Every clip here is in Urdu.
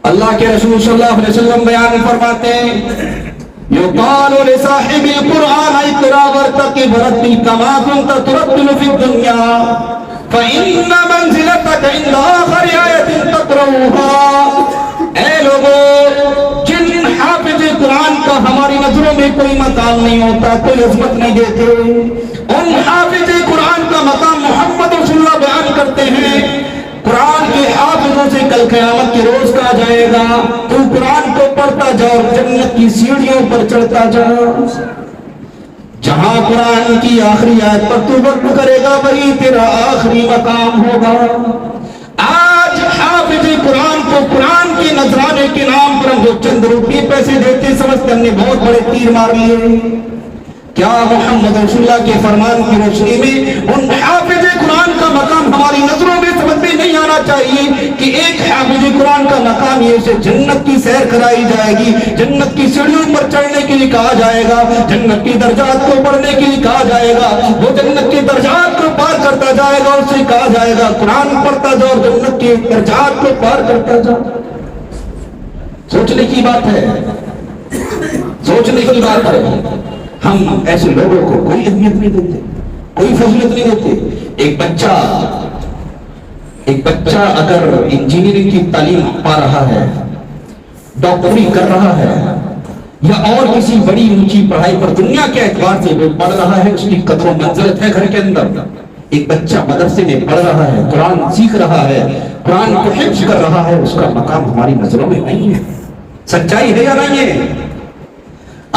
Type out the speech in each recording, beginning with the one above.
اللہ کے رسول صلی اللہ علیہ وسلم بیان فرماتے ہیں یقال لصاحب القرآن اقرأ وارتقب ورتل كما كنت ترتل في الدنيا فإن منزلتك عند آخر آية تقرأها۔ اے لوگوں، جن حافظ قرآن کا ہماری نظروں میں کوئی مقام نہیں ہوتا، کوئی عظمت نہیں دیتے، ان حافظ قرآن کا مقام محمد رسول اللہ بیان کرتے ہیں۔ قرآن کے حافظوں سے کل قیامت کے روز کہا جائے گا تو قرآن کو پڑھتا جا اور جنت کی سیڑھیوں پر چڑھتا جا، جہاں قرآن کی آخری آیت پر تو وقف کرے گا وہی تیرا آخری مقام ہوگا۔ آج حافظ قرآن کو قرآن کے نذرانے کے نام پر ہم جو چند روپے پیسے دیتے سمجھتے ہم نے بہت بڑے تیر مار لیے۔ کیا محمد رسول اللہ کے فرمان کی روشنی میں ان حافظ قرآن کا مقام ہماری نظروں میں سمجھ میں نہیں آنا چاہیے کہ ایک حافظ قرآن کا مقام یہ اسے جنت کی سیر کرائی جائے گی، جنت کی سیڑھیوں پر چڑھنے کے لیے کہا جائے گا، جنت کی درجات کو پڑھنے کے لیے کہا جائے گا، وہ جنت کی درجات کو پار کرتا جائے گا، اس سے کہا جائے گا قرآن پڑھتا جا اور جنت کی درجات کو پار کرتا جا۔ سوچنے کی بات ہے، سوچنے کی بات ہے۔ ہم ایسے لوگوں کو کوئی اہمیت نہیں دیتے، کوئی فضیلت نہیں دیتے۔ ایک بچہ اگر انجینئرنگ کی تعلیم پا رہا ہے، ڈاکٹری کر رہا ہے یا اور کسی بڑی اونچی پڑھائی پر دنیا کے اعتبار سے وہ پڑھ رہا ہے، اس کی قدر و منزلت ہے گھر کے اندر۔ ایک بچہ مدرسے میں پڑھ رہا ہے، قرآن سیکھ رہا ہے، قرآن کو حفظ کر رہا ہے، اس کا مقام ہماری نظروں میں نہیں ہے۔ سچائی ہے یا نہیں ہے؟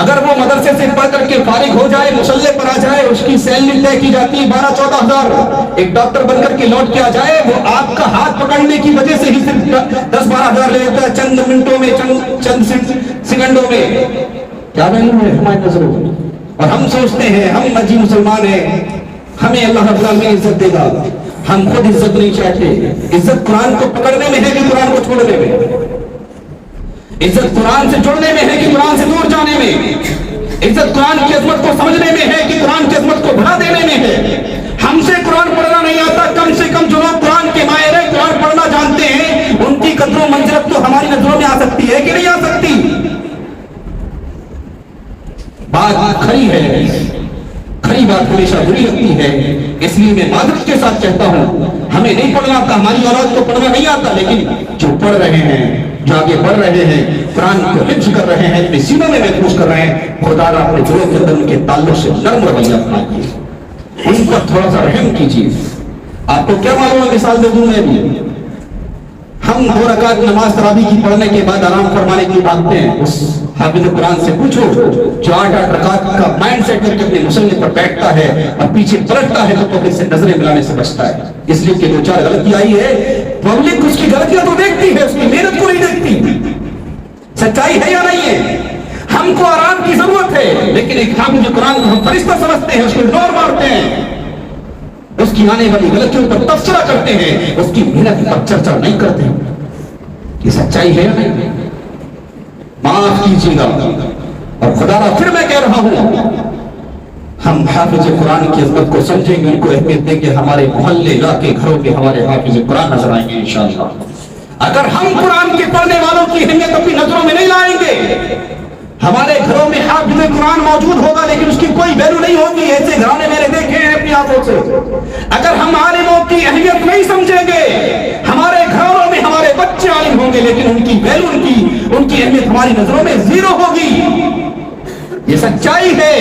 اگر وہ مدرسے سے پڑھ کر کے فارغ ہو جائے، مسلح پر آ جائے، اس کی سیلری طے کی جاتی ہے 12-14 ہزار، ایک ڈاکٹر بن کر کے لوٹ کے آ جائے، وہ آپ کا ہاتھ پکڑنے کی وجہ سے ہی صرف 10-12 ہزار لے لیتا ہے، چند منٹوں میں، چند سیکنڈوں میں۔ کیا ویلیو ہے ہماری نظروں میں؟ اور ہم سوچتے ہیں ہم مجی مسلمان ہیں، ہمیں اللہ رب العالمین عزت دے گا۔ ہم خود عزت نہیں چاہتے۔ عزت قرآن کو پکڑنے میں ہے کہ قرآن کو چھوڑنے میں؟ عزت قرآن سے جڑنے میں ہے کہ قرآن سے دور جانے میں؟ عزت قرآن کی عظمت کو سمجھنے میں ہے کہ قرآن کی عظمت کو بڑھا دینے میں ہے؟ ہم سے قرآن پڑھنا نہیں آتا، کم سے کم جو لوگ قرآن کے ماہر ہیں، قرآن پڑھنا جانتے ہیں، ان کی قدر و منزلت تو ہماری نظروں میں آ سکتی ہے کہ نہیں آ سکتی؟ بات کھری ہے، کھری بات ہمیشہ بری لگتی ہے، اس لیے میں معذرت کے ساتھ کہتا ہوں ہمیں نہیں پڑھنا آتا، ہماری اولاد کو پڑھنا نہیں آتا، لیکن جو پڑھ رہے ہیں، جو آگے بڑھ رہے ہیں، قرآن کو حفظ کر رہے ہیں، اپنے سینوں میں محفوظ کر رہے ہیں، خدا را اپنے دلوں کے اندر ان کے تعلق سے نرم رویہ اپنائیے، ان پر تھوڑا سا رحم کیجیے۔ آپ کو کیا معلوم ہے، مثال دے دوں میں بھی، ہم 2 رکعت نماز تراویح کی پڑھنے کے بعد آرام فرمانے کی باتیں ہیں، اس حافظ قرآن سے پوچھو جو 8 رکعت کا مائنڈ سیٹ کر کے اپنے مسلح پر بیٹھتا ہے اور پیچھے پلٹتا ہے تو پھر سے نظریں ملانے سے بچتا ہے، اس لیے کہ 2-4 غلطی آئی ہے، پبلک اس کی غلطیاں تو دیکھتی ہے، اس کی محنت کو نہیں دیکھتی۔ سچائی ہے یا نہیں ہے؟ ہم کو آرام کی ضرورت ہے، لیکن ایک حافظ قرآن کو ہم فرشتہ سمجھتے ہیں، اس کو اگنور مارتے ہیں، اس کی آنے والی غلطیوں پر تبصرہ کرتے ہیں، اس کی محنت پر چرچا نہیں کرتے۔ یہ سچائی ہے یا نہیں؟ معاف کیجیے گا، اور خدا را پھر میں کہہ رہا ہوں ہم حافظ قرآن کی عظمت کو سمجھیں گے، ان کو اہمیت دیں گے، ہمارے محلے علاقے گھروں کے ہمارے حافظ قرآن نظر آئیں گے انشاءاللہ۔ اگر ہم قرآن کے پڑھنے والوں کی اہمیت اپنی نظروں میں نہیں لائیں گے، ہمارے گھروں میں حافظ قرآن موجود ہوگا لیکن اس کی کوئی ویلیو نہیں ہوگی، ایسے گھرانے میں نے دیکھے ہیں اپنی آنکھوں سے۔ اگر ہم عالموں کی اہمیت نہیں سمجھیں گے، ہمارے گھروں میں ہمارے بچے عالم ہوں گے لیکن ان کی ویلیو، ان کی اہمیت ہماری نظروں میں زیرو ہوگی۔ یہ سچائی ہے۔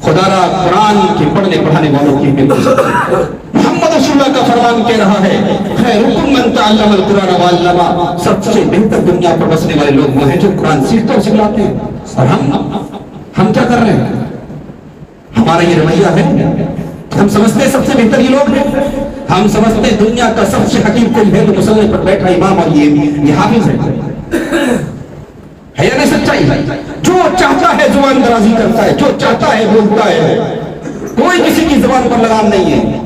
خدا را قرآن کے پڑھنے پڑھانے والوں کی محمد رسول اللہ کا فرمان کہہ رہا ہے خیرکم من تعلم القرآن وعلمہ، سب سے بہتر دنیا پر بسنے والے لوگ وہ ہیں جو قرآن سیکھتے اور سکھلاتے ہیں۔ اور ہم کیا کر رہے ہیں؟ ہمارا یہ رویہ ہے، ہم سمجھتے ہیں سب سے بہتر یہ لوگ ہیں، ہم سمجھتے ہیں دنیا کا سب سے حکیم کوئی ہے تو مسلح پر بیٹھا امام اور یہ حافظ ہے یا نہیں؟ سچائی جو چاہتا ہے زبان درازی کرتا ہے، جو چاہتا ہے بولتا ہے، کوئی کسی کی زبان پر لگام نہیں ہے۔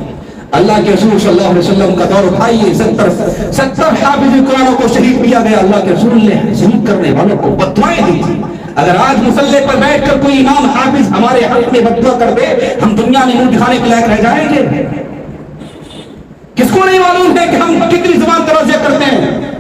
اللہ کے رسول صلی اللہ علیہ وسلم کا دور اٹھائیے، 70 حافظ قرآن کو شہید کیا گیا، اللہ کے رسول نے شہید کرنے والوں کو بددعائیں دی تھی۔ اگر آج مسلح پر بیٹھ کر کوئی امام حافظ ہمارے حق میں بددعا کر دے، ہم دنیا میں منہ دکھانے کے لائق رہ جائیں گے؟ کس کو نہیں معلوم ہے کہ ہم کتنی زبان درازیاں کرتے ہیں؟